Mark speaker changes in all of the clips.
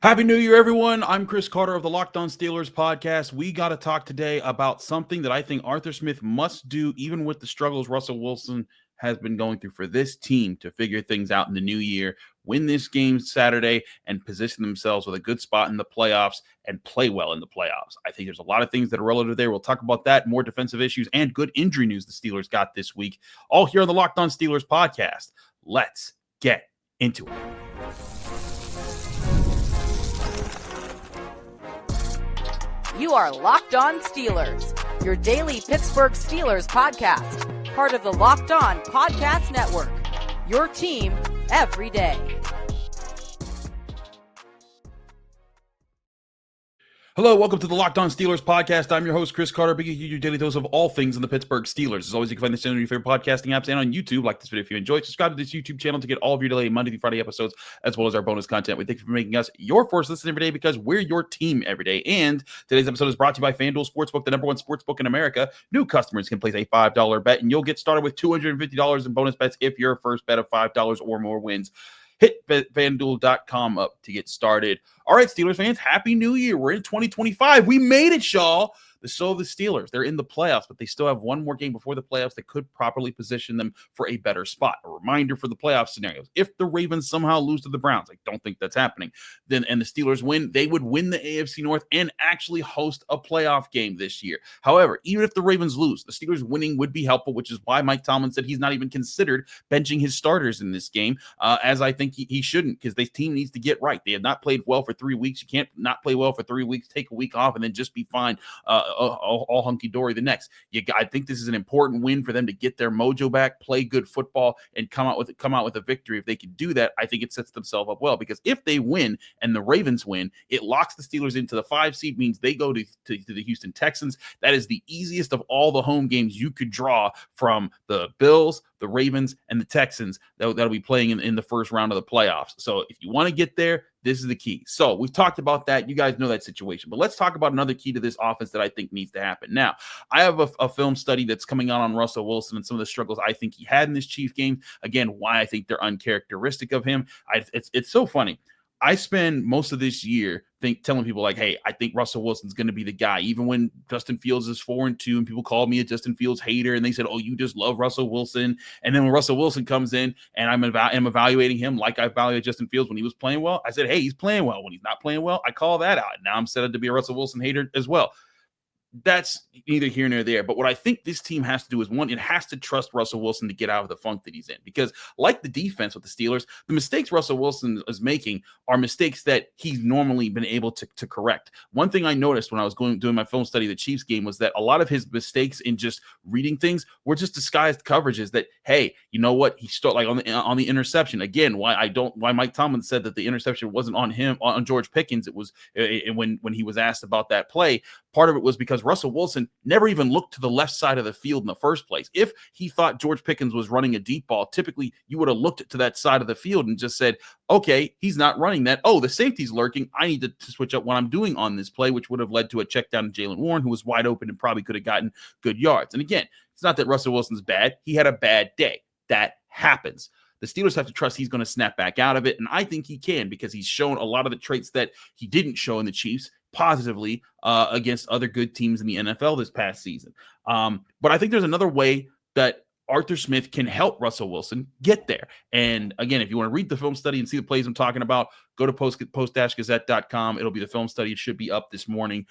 Speaker 1: Happy New Year, everyone. I'm Chris Carter of the Locked On Steelers podcast. We got to talk today about something that I think Arthur Smith must do, even with the struggles Russell Wilson has been going through, for this team to figure things out in the new year, win this game Saturday, and position themselves with a good spot in the playoffs and play well in the playoffs. I think there's a lot of things that are relative there. We'll talk about that, more defensive issues, and good injury news the Steelers got this week, all here on the Locked On Steelers podcast. Let's get into it.
Speaker 2: You are Locked On Steelers, your daily Pittsburgh Steelers podcast, part of the Locked On Podcast Network, your team every day.
Speaker 1: Hello, welcome to the Locked On Steelers podcast. I'm your host, Chris Carter, bringing you your daily dose of all things in the Pittsburgh Steelers. As always, you can find this channel on your favorite podcasting apps and on YouTube. Like this video if you enjoyed. Subscribe to this YouTube channel to get all of your daily Monday through Friday episodes, as well as our bonus content. We thank you for making us your first listen every day, because we're your team every day. And today's episode is brought to you by FanDuel Sportsbook, the #1 sportsbook in America. New customers can place a $5 bet, and you'll get started with $250 in bonus bets if your first bet of $5 or more wins. Hit FanDuel.com up to get started. All right, Steelers fans, Happy New Year. We're in 2025. We made it, y'all. So the Steelers, they're in the playoffs, but they still have one more game before the playoffs that could properly position them for a better spot. A reminder for the playoff scenarios: if the Ravens somehow lose to the Browns, I don't think that's happening, and the Steelers win, they would win the AFC North and actually host a playoff game this year. However, even if the Ravens lose, the Steelers winning would be helpful, which is why Mike Tomlin said he's not even considered benching his starters in this game, as I think he shouldn't, because this team needs to get right. They have not played well for 3 weeks. You can't not play well for 3 weeks, take a week off, and then just be fine. All hunky-dory the next. I think this is an important win for them to get their mojo back, play good football, and come out with a victory. If they can do that, I think it sets themselves up well, because if they win and the Ravens win, it locks the Steelers into the 5 seed, means they go to the Houston Texans. That is the easiest of all the home games you could draw from the Bills, the Ravens, and the Texans that'll be playing in the first round of the playoffs. So if you want to get there, this is the key. So we've talked about that. You guys know that situation. But let's talk about another key to this offense that I think needs to happen. Now, I have a film study that's coming out on Russell Wilson and some of the struggles I think he had in this Chiefs game. Again, why I think they're uncharacteristic of him. It's so funny. I spend most of this year telling people, like, hey, I think Russell Wilson's going to be the guy. Even when Justin Fields is 4-2 and people called me a Justin Fields hater and they said, oh, you just love Russell Wilson. And then when Russell Wilson comes in and I'm evaluating him like I evaluated Justin Fields when he was playing well, I said, hey, he's playing well. When he's not playing well, I call that out. And now I'm set up to be a Russell Wilson hater as well. That's neither here nor there. But what I think this team has to do is, one, it has to trust Russell Wilson to get out of the funk that he's in. Because like the defense with the Steelers, the mistakes Russell Wilson is making are mistakes that he's normally been able to correct. One thing I noticed when I was doing my film study of the Chiefs game was that a lot of his mistakes in just reading things were just disguised coverages that, hey, you know what? He started, like on the interception. Again, why Mike Tomlin said that the interception wasn't on him, on George Pickens. It was when he was asked about that play. Part of it was because Russell Wilson never even looked to the left side of the field in the first place. If he thought George Pickens was running a deep ball, typically you would have looked to that side of the field and just said, okay, he's not running that. Oh, the safety's lurking. I need to switch up what I'm doing on this play, which would have led to a check down to Jaylen Warren, who was wide open and probably could have gotten good yards. And again, it's not that Russell Wilson's bad. He had a bad day. That happens. The Steelers have to trust he's going to snap back out of it, and I think he can, because he's shown a lot of the traits that he didn't show in the Chiefs positively against other good teams in the NFL this past season. But I think there's another way that Arthur Smith can help Russell Wilson get there. And again, if you want to read the film study and see the plays I'm talking about, go to post-gazette.com. It'll be the film study. It should be up this morning.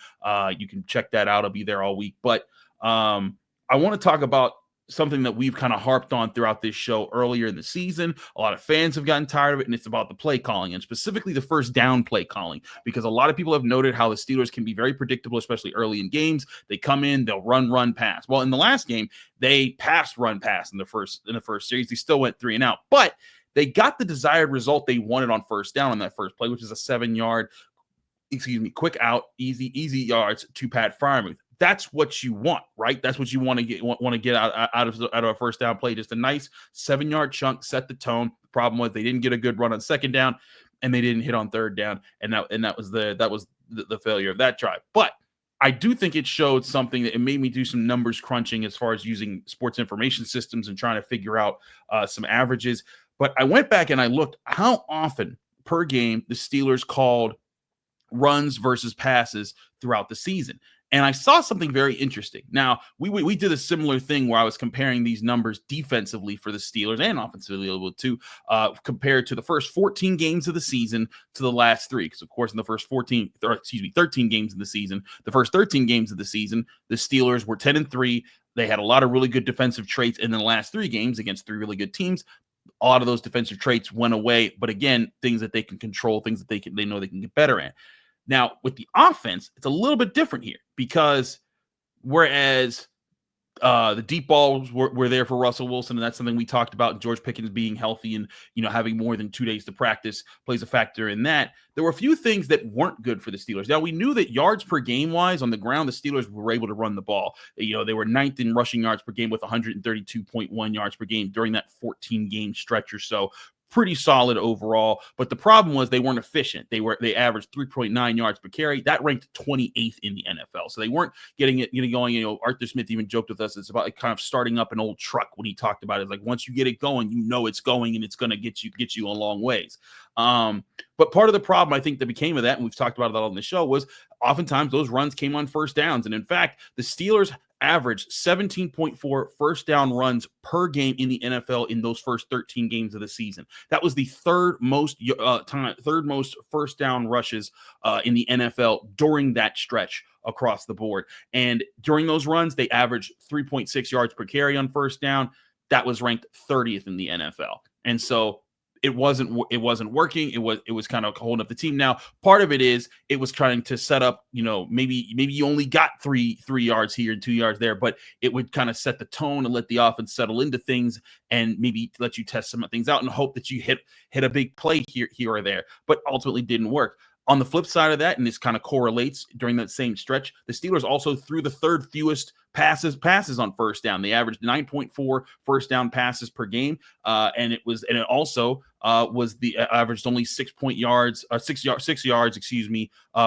Speaker 1: You can check that out. I'll be there all week. But I want to talk about something that we've kind of harped on throughout this show earlier in the season. A lot of fans have gotten tired of it, and it's about the play calling, and specifically the first down play calling, because a lot of people have noted how the Steelers can be very predictable, especially early in games. They come in, they'll run, pass. Well, in the last game, they passed, run, pass in the first series. They still went 3 and out, but they got the desired result they wanted on first down on that first play, which is a 7-yard, quick out, easy yards to Pat Freiermuth. That's what you want, right? That's what you want to get out of a first down play. Just a nice 7-yard chunk, set the tone. The problem was they didn't get a good run on second down, and they didn't hit on third down, and that was the failure of that drive. But I do think it showed something that it made me do some numbers crunching as far as using sports information systems and trying to figure out some averages. But I went back and I looked how often per game the Steelers called runs versus passes throughout the season. And I saw something very interesting. Now, we did a similar thing where I was comparing these numbers defensively for the Steelers and offensively a little bit too, compared to the first 14 games of the season to the last 3. Because, of course, in the first 13 games of the season, the first 13 games of the season, the Steelers were 10-3. They had a lot of really good defensive traits. And in the last 3 games against 3 really good teams, a lot of those defensive traits went away. But again, things that they can control, things that they know they can get better at. Now, with the offense, it's a little bit different here because whereas the deep balls were there for Russell Wilson, and that's something we talked about, and George Pickens being healthy and, having more than 2 days to practice plays a factor in that. There were a few things that weren't good for the Steelers. Now, we knew that yards per game wise on the ground, the Steelers were able to run the ball. They were 9th in rushing yards per game with 132.1 yards per game during that 14-game stretch or so. Pretty solid overall, but the problem was they weren't efficient. They averaged 3.9 yards per carry. That ranked 28th in the NFL. So they weren't getting it going. Arthur Smith even joked with us. It's about kind of starting up an old truck when he talked about it. Like once you get it going, it's going and it's going to get you a long ways. But part of the problem I think that became of that, and we've talked about it on the show, was oftentimes those runs came on first downs. And in fact, the Steelers averaged 17.4 first down runs per game in the NFL in those first 13 games of the season. That was the third most first down rushes in the NFL during that stretch across the board. And during those runs, they averaged 3.6 yards per carry on first down. That was ranked 30th in the NFL. And so it wasn't working. It was kind of holding up the team. Now, part of it is it was trying to set up, maybe you only got three yards here and 2 yards there, but it would kind of set the tone and let the offense settle into things and maybe let you test some things out and hope that you hit a big play here or there, but ultimately didn't work. On the flip side of that, and this kind of correlates during that same stretch, the Steelers also threw the third fewest passes on first down. They averaged 9.4 first down passes per game, and it also was the averaged only 6 yards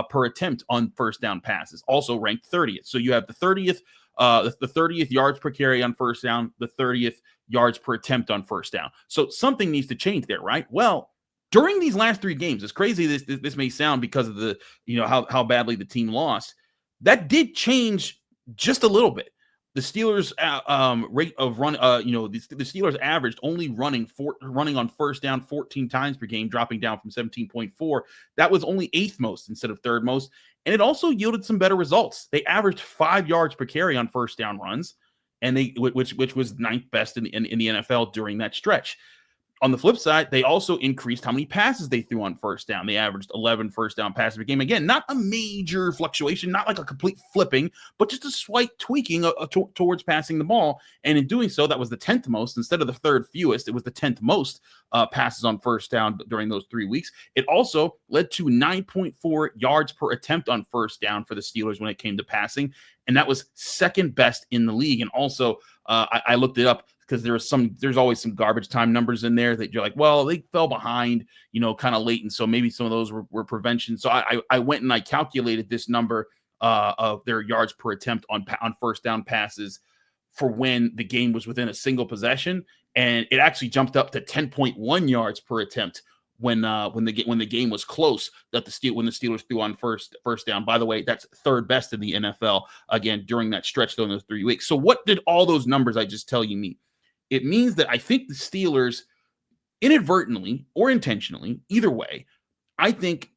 Speaker 1: per attempt on first down passes. Also ranked 30th. So you have the 30th yards per carry on first down, the 30th yards per attempt on first down. So something needs to change there, right? Well, during these last 3 games, as crazy as this may sound because of the, how badly the team lost, that did change just a little bit. The Steelers' rate of run, the Steelers averaged only running on first down 14 times per game, dropping down from 17.4. That was only 8th most instead of 3rd most, and it also yielded some better results. They averaged 5 yards per carry on first down runs, and which was 9th best in the NFL during that stretch. On the flip side, they also increased how many passes they threw on first down. They averaged 11 first down passes per game. Again, not a major fluctuation, not like a complete flipping, but just a slight tweaking towards passing the ball. And in doing so, that was the 10th most. Instead of the 3rd fewest, it was the 10th most passes on first down during those 3 weeks. It also led to 9.4 yards per attempt on first down for the Steelers when it came to passing. And that was 2nd best in the league. And also, I looked it up, because there's always some garbage time numbers in there that you're like, well, they fell behind, kind of late. And so maybe some of those were prevention. So I went and I calculated this number of their yards per attempt on first down passes for when the game was within a single possession. And it actually jumped up to 10.1 yards per attempt when the game was close, when the Steelers threw on first down. By the way, that's 3rd best in the NFL, again, during that stretch during those 3 weeks. So what did all those numbers I just tell you mean? It means that I think the Steelers inadvertently or intentionally, either way, I think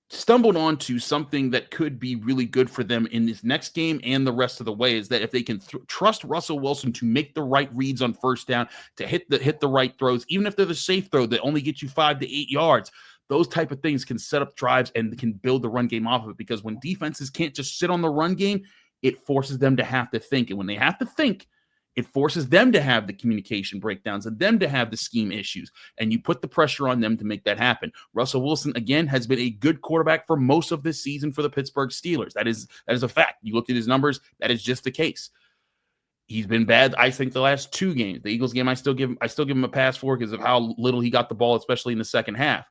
Speaker 1: stumbled onto something that could be really good for them in this next game and the rest of the way, is that if they can trust Russell Wilson to make the right reads on first down, to hit the right throws, even if they're the safe throw that only get you 5 to 8 yards, those type of things can set up drives and can build the run game off of it. Because when defenses can't just sit on the run game, it forces them to have to think. And when they have to think, it forces them to have the communication breakdowns and them to have the scheme issues. And you put the pressure on them to make that happen. Russell Wilson, again, has been a good quarterback for most of this season for the Pittsburgh Steelers. That is a fact. You looked at his numbers, that is just the case. He's been bad, I think, the last 2 games. The Eagles game, I still give him a pass for because of how little he got the ball, especially in the second half.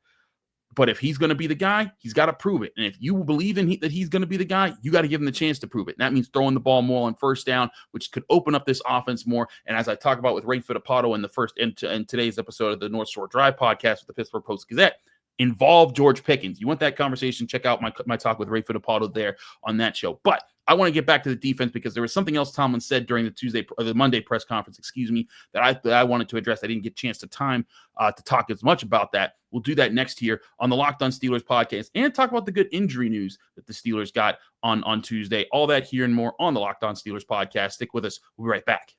Speaker 1: But if he's going to be the guy, he's got to prove it. And if you believe that he's going to be the guy, you got to give him the chance to prove it. And that means throwing the ball more on first down, which could open up this offense more. And as I talk about with Ray Fittipaldo in today's episode of the North Shore Drive podcast with the Pittsburgh Post-Gazette, involve George Pickens. You want that conversation? Check out my talk with Ray Fittipaldo there on that show. But I want to get back to the defense because there was something else Tomlin said during the Monday press conference, that I wanted to address. I didn't get a chance to talk as much about that. We'll do that next here on the Locked On Steelers podcast and talk about the good injury news that the Steelers got on Tuesday. All that here and more on the Locked On Steelers podcast. Stick with us. We'll be right back.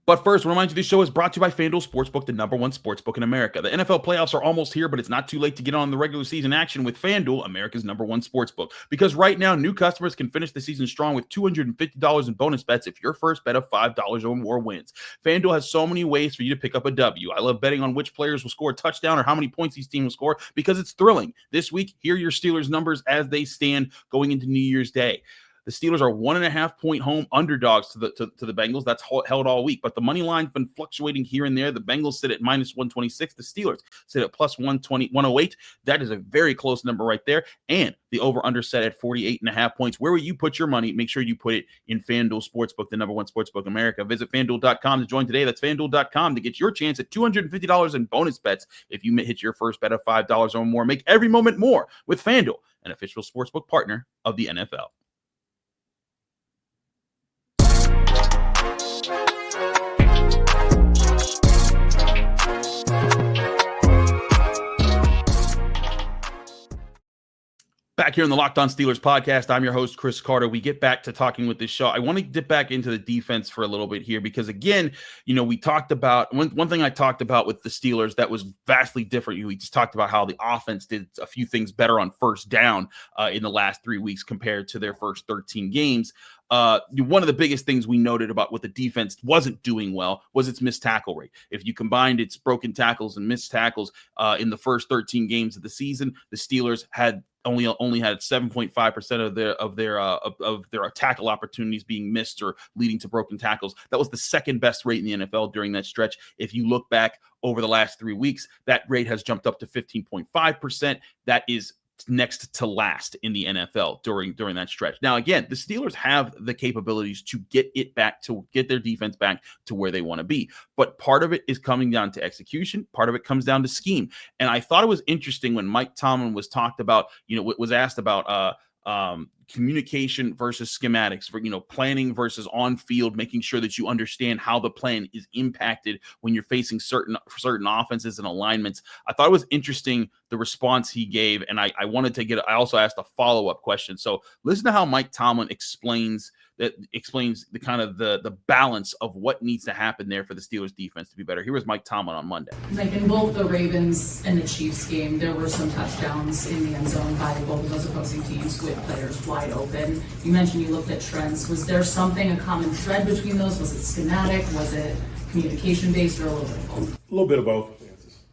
Speaker 1: But first, remind you this show is brought to you by FanDuel Sportsbook, the #1 sportsbook in America. The NFL playoffs are almost here, but it's not too late to get on the regular season action with FanDuel, America's #1 sportsbook. Because right now, new customers can finish the season strong with $250 in bonus bets if your first bet of $5 or more wins. FanDuel has so many ways for you to pick up a W. I love betting on which players will score a touchdown or how many points each team will score because it's thrilling. This week, here are your Steelers numbers as they stand going into New Year's Day. The Steelers are 1.5-point home underdogs to the Bengals. That's held all week. But the money line's been fluctuating here and there. The Bengals sit at -126. The Steelers sit at +108. That is a very close number right there. And the over-under set at 48.5 points. Where will you put your money? Make sure you put it in FanDuel Sportsbook, the #1 sportsbook in America. Visit FanDuel.com to join today. That's FanDuel.com to get your chance at $250 in bonus bets if you hit your first bet of $5 or more. Make every moment more with FanDuel, an official sportsbook partner of the NFL. Back here in the Locked On Steelers podcast, I'm your host, Chris Carter. We get back to talking with this show. I want to dip back into the defense for a little bit here because, again, we talked about one thing I talked about with the Steelers that was vastly different. We just talked about how the offense did a few things better on first down in the last 3 weeks compared to their first 13 games. One of the biggest things we noted about what the defense wasn't doing well was its missed tackle rate. If you combined its broken tackles and missed tackles in the first 13 games of the season, the Steelers had only had 7.5% of their tackle opportunities being missed or leading to broken tackles. That was the second best rate in the NFL during that stretch. If you look back over the last 3 weeks, that rate has jumped up to 15.5%. That is next to last in the NFL during that stretch. Now, again, the Steelers have the capabilities to get their defense back to where they want to be. But part of it is coming down to execution. Part of it comes down to scheme. And I thought it was interesting when Mike Tomlin was asked about communication versus schematics, for planning versus on field, making sure that you understand how the plan is impacted when you're facing certain offenses and alignments. I thought it was interesting the response he gave, and I also asked a follow-up question. So listen to how Mike Tomlin explains the kind of the balance of what needs to happen there for the Steelers defense to be better. Here was Mike Tomlin on Monday.
Speaker 3: Like in both the Ravens and the Chiefs game, there were some touchdowns in the end zone by both of those opposing teams with players wide open. You mentioned you looked at trends. Was there a common thread between those? Was it schematic? Was it communication based, or a little bit of both?
Speaker 4: A little bit of both.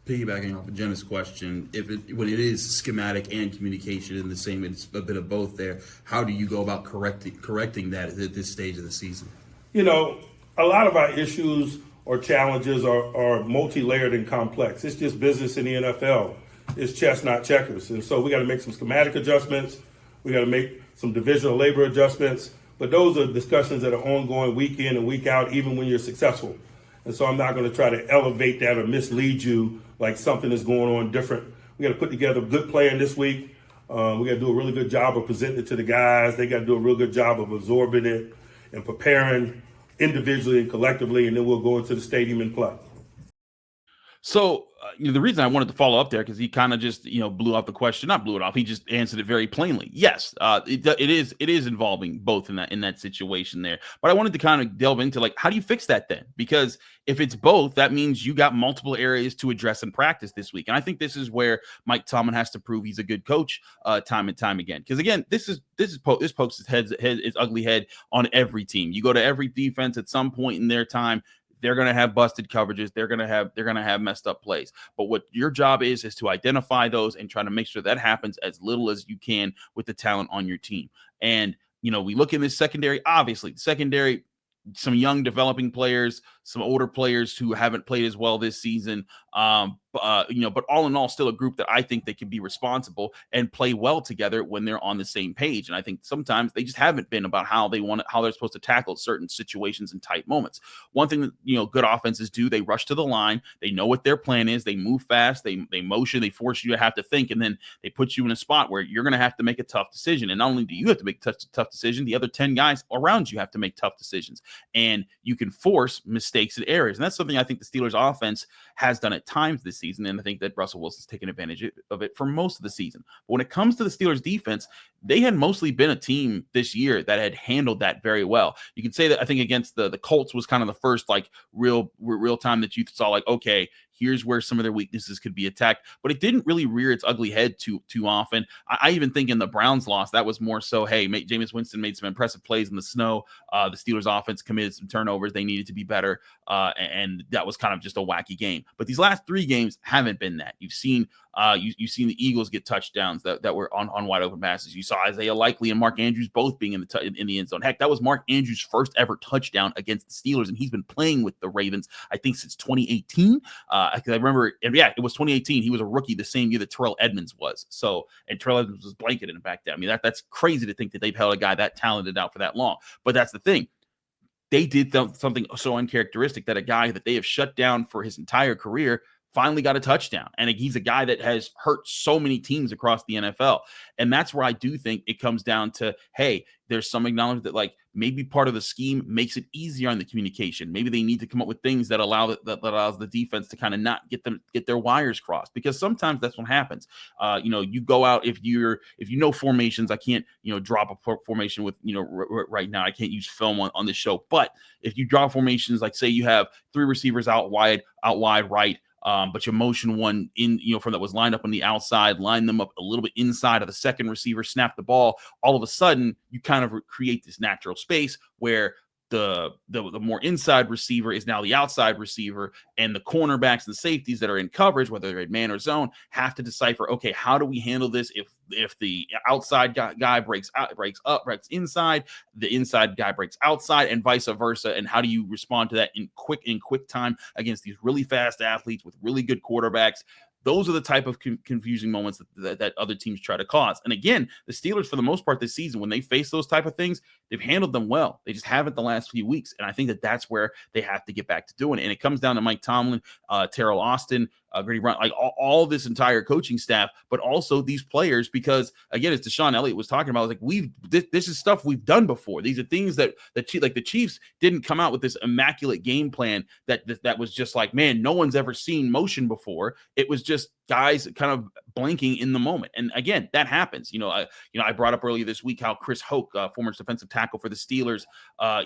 Speaker 1: Piggybacking off of Jenna's question, when it is schematic and communication in the same, it's a bit of both there. How do you go about correcting that at this stage of the season?
Speaker 4: A lot of our issues or challenges are multi-layered and complex. It's just business in the NFL. It's chess, not checkers. And so we got to make some schematic adjustments. We got to make some divisional labor adjustments. But those are discussions that are ongoing week in and week out, even when you're successful. And so I'm not going to try to elevate that or mislead you like something is going on different. We got to put together a good plan this week. We got to do a really good job of presenting it to the guys. They got to do a real good job of absorbing it and preparing individually and collectively, and then we'll go into the stadium and play.
Speaker 1: So, the reason I wanted to follow up there, because he kind of just, blew off the question, not blew it off. He just answered it very plainly. Yes, it is involving both in that situation there. But I wanted to kind of delve into how do you fix that then? Because if it's both, that means you got multiple areas to address and practice this week. And I think this is where Mike Tomlin has to prove he's a good coach time and time again. Because again, this pokes its ugly head on every team. You go to every defense at some point in their time, they're going to have busted coverages. They're going to have messed up plays. But what your job is to identify those and try to make sure that happens as little as you can with the talent on your team. And, we look in this secondary, obviously, secondary, some young developing players, some older players who haven't played as well this season. But all in all, still a group that I think they can be responsible and play well together when they're on the same page. And I think sometimes they just haven't been about how they're supposed to tackle certain situations and tight moments. One thing that, good offenses do, they rush to the line. They know what their plan is. They move fast. They motion. They force you to have to think, and then they put you in a spot where you're going to have to make a tough decision. And not only do you have to make a tough decision, the other 10 guys around you have to make tough decisions. And you can force mistakes in areas. And that's something I think the Steelers offense has done at times this season, and I think that Russell Wilson's taken advantage of it for most of the season. But when it comes to the Steelers defense, they had mostly been a team this year that had handled that very well. You can say that I think against the Colts was kind of the first real time that you saw okay, here's where some of their weaknesses could be attacked, but it didn't really rear its ugly head too often. I even think in the Browns loss, that was more so, hey, Jameis Winston made some impressive plays in the snow. The Steelers offense committed some turnovers. They needed to be better, and that was kind of just a wacky game. But these last 3 games haven't been that. You've seen the Eagles get touchdowns that were on wide open passes. You saw Isaiah Likely and Mark Andrews both being in the end zone. Heck, that was Mark Andrews' first ever touchdown against the Steelers, and he's been playing with the Ravens, I think, since 2018. I remember, and yeah, it was 2018. He was a rookie the same year that Terrell Edmonds was. And Terrell Edmonds was blanketed back then. I mean, that's crazy to think that they've held a guy that talented out for that long. But that's the thing. They did something so uncharacteristic that a guy that they have shut down for his entire career finally got a touchdown. And he's a guy that has hurt so many teams across the NFL. And that's where I do think it comes down to, hey, there's some acknowledgement that maybe part of the scheme makes it easier on the communication. Maybe they need to come up with things that allows the defense to kind of not get their wires crossed, because sometimes that's what happens. You go out, if you know formations, I can't, drop a formation with, right now, I can't use film on this show, but if you draw formations, like say you have 3 receivers out wide right, but you motion one in, from that was lined up on the outside, line them up a little bit inside of the second receiver, snap the ball. All of a sudden, you kind of create this natural space where the more inside receiver is now the outside receiver, and the cornerbacks and safeties that are in coverage, whether they're in man or zone, have to decipher, okay, how do we handle this if the outside guy breaks inside, the inside guy breaks outside, and vice versa, and how do you respond to that in quick time against these really fast athletes with really good quarterbacks? Those are the type of confusing moments that other teams try to cause. And again, the Steelers, for the most part this season, when they face those type of things, they've handled them well. They just haven't the last few weeks. And I think that's where they have to get back to doing it. And it comes down to Mike Tomlin, Terrell Austin, Grady Brown, all this entire coaching staff, but also these players, because again, as Deshaun Elliott was talking about, this is stuff we've done before. These are things that the Chiefs didn't come out with this immaculate game plan that was just man, no one's ever seen motion before. It was just guys kind of blanking in the moment. And again, that happens. I brought up earlier this week how Chris Hoke, former defensive tackle for the Steelers,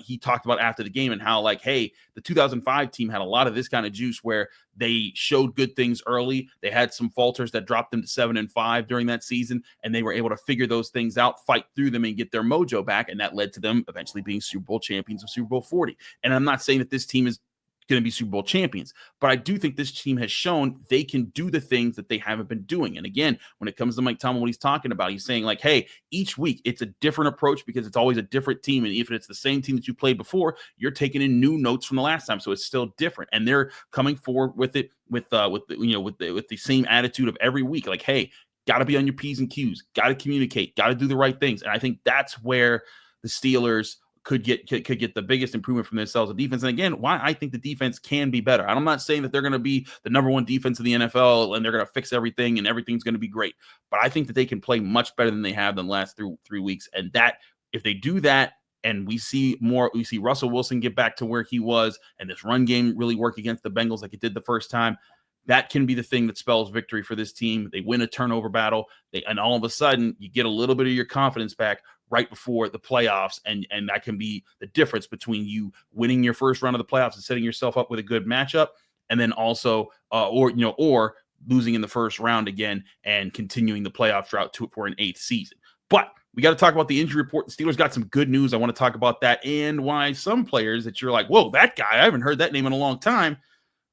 Speaker 1: he talked about after the game and how hey, the 2005 team had a lot of this kind of juice where they showed good things early. They had some falters that dropped them to 7-5 during that season, and they were able to figure those things out, fight through them, and get their mojo back. And that led to them eventually being Super Bowl champions of Super Bowl 40. And I'm not saying that this team is going to be Super Bowl champions, but I do think this team has shown they can do the things that they haven't been doing. And again, when it comes to Mike Tomlin, what he's talking about, he's saying hey, each week it's a different approach because it's always a different team. And if it's the same team that you played before, you're taking in new notes from the last time. So it's still different. And they're coming forward with it with the same attitude of every week. Hey, got to be on your P's and Q's, got to communicate, got to do the right things. And I think that's where the Steelers could get the biggest improvement from themselves in defense. And again, why I think the defense can be better. I'm not saying that they're going to be the number 1 defense in the NFL and they're going to fix everything and everything's going to be great. But I think that they can play much better than they have in the last 3 weeks. And that if they do that, and we see Russell Wilson get back to where he was, and this run game really work against the Bengals like it did the first time, that can be the thing that spells victory for this team. They win a turnover battle, and all of a sudden you get a little bit of your confidence back right before the playoffs, and that can be the difference between you winning your first round of the playoffs and setting yourself up with a good matchup, and then also or losing in the first round again and continuing the playoff drought for an 8th season. But we got to talk about the injury report. The Steelers got some good news. I want to talk about that and why some players that you're whoa, that guy, I haven't heard that name in a long time.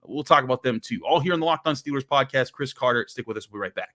Speaker 1: We'll talk about them too. All here on the Locked On Steelers podcast. Chris Carter, stick with us. We'll be right back.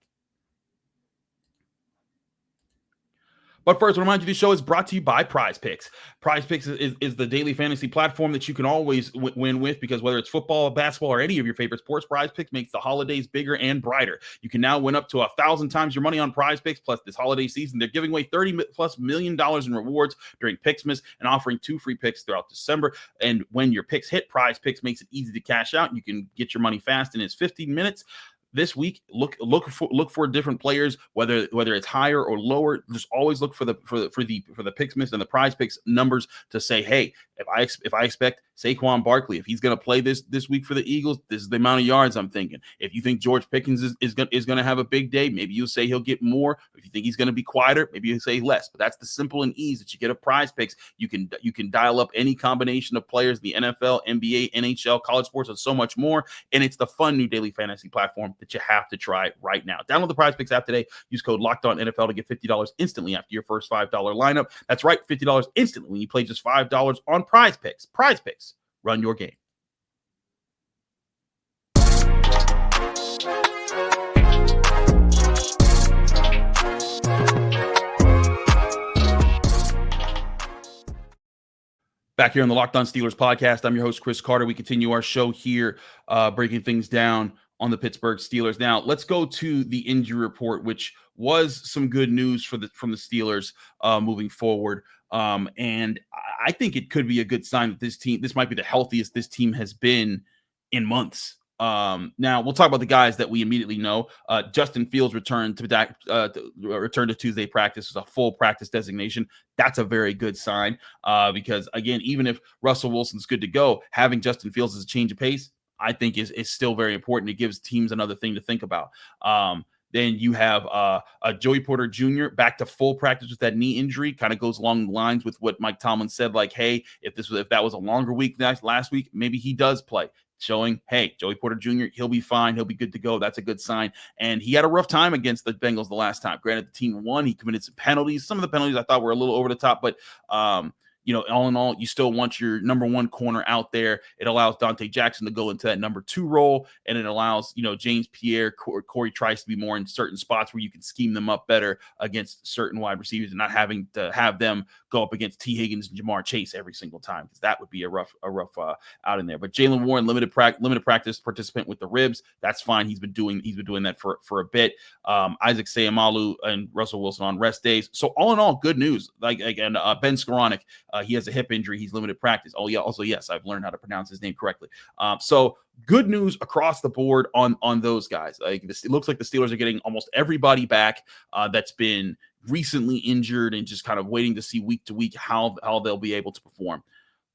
Speaker 1: But first, I remind you, this show is brought to you by Prize Picks. Prize Picks is the daily fantasy platform that you can always win with, because whether it's football, basketball, or any of your favorite sports, Prize Picks makes the holidays bigger and brighter. You can now win up to 1,000 times your money on Prize Picks. Plus, this holiday season, they're giving away $30+ million in rewards during Picksmas and offering 2 free picks throughout December. And when your picks hit, Prize Picks makes it easy to cash out. You can get your money fast in 15 minutes. This week, look for different players, whether it's higher or lower. Just always look for the Picksmas and the Prize Picks numbers to say, hey, if I expect Saquon Barkley, if he's going to play this week for the Eagles, this is the amount of yards I'm thinking. If you think George Pickens is going to have a big day, maybe you'll say he'll get more. If you think he's going to be quieter, maybe you'll say less. But that's the simple and ease that you get a Prize Picks. You can dial up any combination of players, the NFL, NBA, NHL, college sports, and so much more. And it's the fun new daily fantasy platform that you have to try right now. Download the Prize Picks app today. Use code LOCKEDONNFL to get $50 instantly after your first $5 lineup. That's right, $50 instantly when you play just $5 on Prize Picks. Prize Picks. Run your game. Back here on the Locked On Steelers podcast, I'm your host, Chris Carter. We continue our show here, breaking things down on the Pittsburgh Steelers. Now, let's go to the injury report, which was some good news from the Steelers moving forward. And I think it could be a good sign that this might be the healthiest this team has been in months. Now we'll talk about the guys that we immediately know. Justin Fields returned to Tuesday practice. It was a full practice designation. That's a very good sign because, again, even if Russell Wilson's good to go, having Justin Fields as a change of pace, I think is still very important. It gives teams another thing to think about. Then you have Joey Porter Jr. back to full practice with that knee injury. Kind of goes along the lines with what Mike Tomlin said, like, hey, if that was a longer week than last week, maybe he does play. Showing, hey, Joey Porter Jr., he'll be fine. He'll be good to go. That's a good sign. And he had a rough time against the Bengals the last time. Granted, the team won. He committed some penalties. Some of the penalties I thought were a little over the top, but all in all, you still want your number one corner out there. It allows Dante Jackson to go into that number 2 role, and it allows, James Pierre, Corey Trice to be more in certain spots where you can scheme them up better against certain wide receivers and not having to have them go up against T. Higgins and Jamar Chase every single time, because that would be a rough out in there. But Jaylen Warren, limited practice participant with the ribs. That's fine. He's been doing that for a bit. Isaac Seumalo and Russell Wilson on rest days. So all in all, good news. Ben Skoranek, he has a hip injury. He's limited practice. Oh, yeah. Also, yes, I've learned how to pronounce his name correctly. So good news across the board on those guys. It looks like the Steelers are getting almost everybody back that's been recently injured and just kind of waiting to see week to week how they'll be able to perform.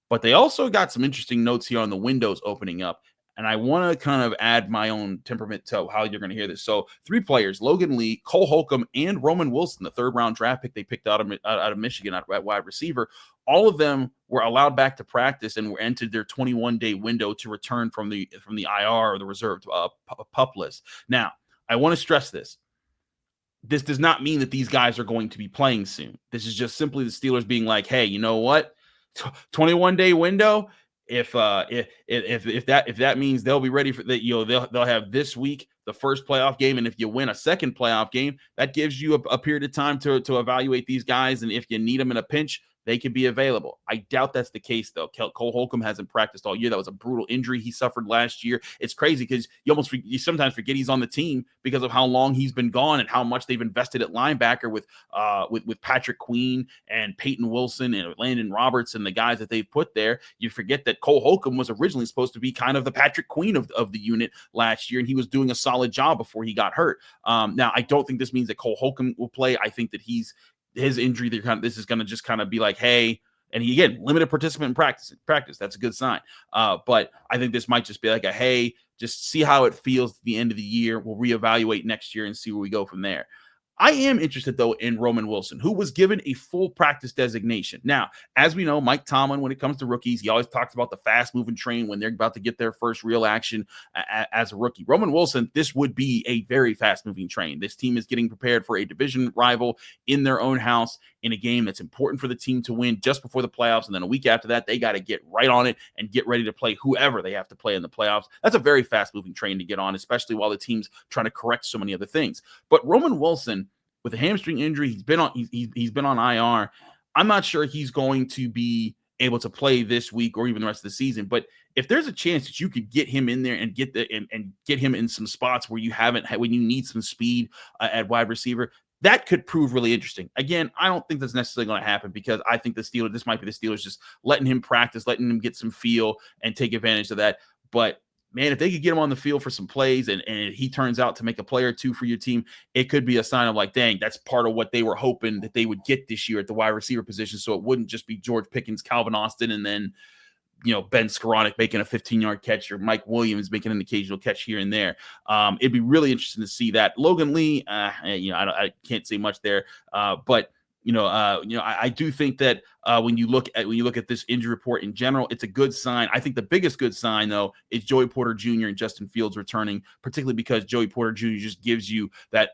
Speaker 1: But they also got some interesting notes here on the windows opening up. And I want to kind of add my own temperament to how you're going to hear this. So 3 players, Logan Lee, Cole Holcomb, and Roman Wilson, the 3rd-round draft pick they picked out of Michigan at wide receiver, all of them were allowed back to practice and were entered their 21-day window to return from the IR or the reserved PUP list. Now, I want to stress this. This does not mean that these guys are going to be playing soon. This is just simply the Steelers being like, hey, you know what? 21-day window. If that means they'll be ready for that, they'll have this week the first playoff game, and if you win a second playoff game, that gives you a period of time to evaluate these guys, and if you need them in a pinch, they could be available. I doubt that's the case, though. Cole Holcomb hasn't practiced all year. That was a brutal injury he suffered last year. It's crazy because you sometimes forget he's on the team because of how long he's been gone and how much they've invested at linebacker with Patrick Queen and Peyton Wilson and Landon Roberts and the guys that they've put there. You forget that Cole Holcomb was originally supposed to be kind of the Patrick Queen of the unit last year, and he was doing a solid job before he got hurt. Now, I don't think this means that Cole Holcomb will play. I think that his injury, this is going to just kind of be like, hey, and he, again, limited participant in practice. That's a good sign. But I think this might just be like a, hey, just see how it feels at the end of the year. We'll reevaluate next year and see where we go from there. I am interested, though, in Roman Wilson, who was given a full practice designation. Now, as we know, Mike Tomlin, when it comes to rookies, he always talks about the fast-moving train when they're about to get their first real action as a rookie. Roman Wilson, this would be a very fast-moving train. This team is getting prepared for a division rival in their own house in a game that's important for the team to win just before the playoffs, and then a week after that, they got to get right on it and get ready to play whoever they have to play in the playoffs. That's a very fast-moving train to get on, especially while the team's trying to correct so many other things. But Roman Wilson with a hamstring injury, he's been on IR. I'm not sure he's going to be able to play this week or even the rest of the season. But if there's a chance that you could get him in there and get him in some spots where you haven't had, when you need some speed at wide receiver, that could prove really interesting. Again, I don't think that's necessarily going to happen because I think this might be the Steelers just letting him practice, letting him get some feel and take advantage of that. But man, if they could get him on the field for some plays and he turns out to make a play or two for your team, it could be a sign of like, dang, that's part of what they were hoping that they would get this year at the wide receiver position. So it wouldn't just be George Pickens, Calvin Austin, and then, Ben Skoranek making a 15-yard catch or Mike Williams making an occasional catch here and there. It'd be really interesting to see that. Logan Lee, I can't say much there, but I do think that when you look at this injury report in general, it's a good sign. I think the biggest good sign, though, is Joey Porter Jr. and Justin Fields returning, particularly because Joey Porter Jr. just gives you that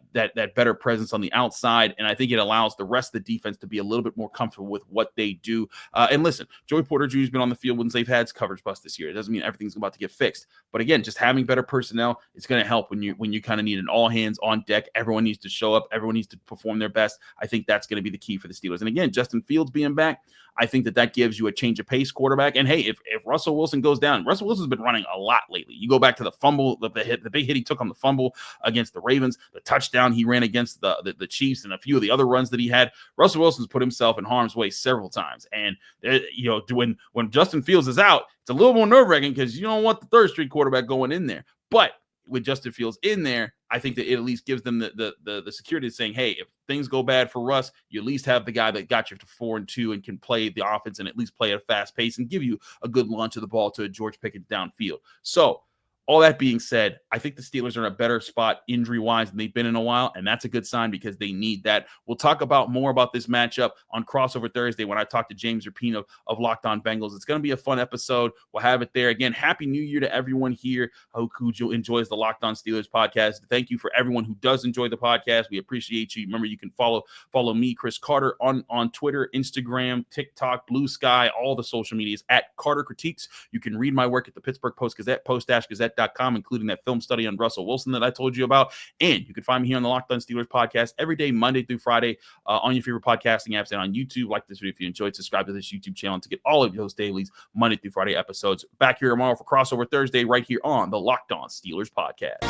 Speaker 1: better presence on the outside, and I think it allows the rest of the defense to be a little bit more comfortable with what they do. And listen, Joey Porter Jr. has been on the field when they've had coverage bust this year. It doesn't mean everything's about to get fixed, but again, just having better personnel is going to help when you kind of need an all hands on deck. Everyone needs to show up. Everyone needs to perform their best. I think that's going to be the key for the Steelers. And again, Justin Fields being back, I think that gives you a change of pace quarterback. And hey, if Russell Wilson goes down, Russell Wilson's been running a lot lately. You go back to the fumble, the big hit he took on the fumble against the Ravens, the touchdown he ran against the Chiefs, and a few of the other runs that he had. Russell Wilson's put himself in harm's way several times. And when Justin Fields is out, it's a little more nerve-wracking because you don't want the third string quarterback going in there. But with Justin Fields in there, I think that it at least gives them the security of saying, hey, if things go bad for Russ, you at least have the guy that got you to 4-2 and can play the offense and at least play at a fast pace and give you a good launch of the ball to a George Pickens downfield. So all that being said, I think the Steelers are in a better spot injury-wise than they've been in a while, and that's a good sign because they need that. We'll talk more about this matchup on Crossover Thursday when I talk to James Rapino of Locked On Bengals. It's going to be a fun episode. We'll have it there. Again, Happy New Year to everyone here who enjoys the Locked On Steelers podcast. Thank you for everyone who does enjoy the podcast. We appreciate you. Remember, you can follow me, Chris Carter, on Twitter, Instagram, TikTok, Blue Sky, all the social medias at Carter Critiques. You can read my work at the Pittsburgh Post-Gazette, post-gazette.com, including that film study on Russell Wilson that I told you about. And you can find me here on the Locked On Steelers podcast every day, Monday through Friday, on your favorite podcasting apps and on YouTube. Like this video if you enjoyed. Subscribe to this YouTube channel to get all of those dailies, Monday through Friday episodes. Back here tomorrow for Crossover Thursday right here on the Locked On Steelers podcast.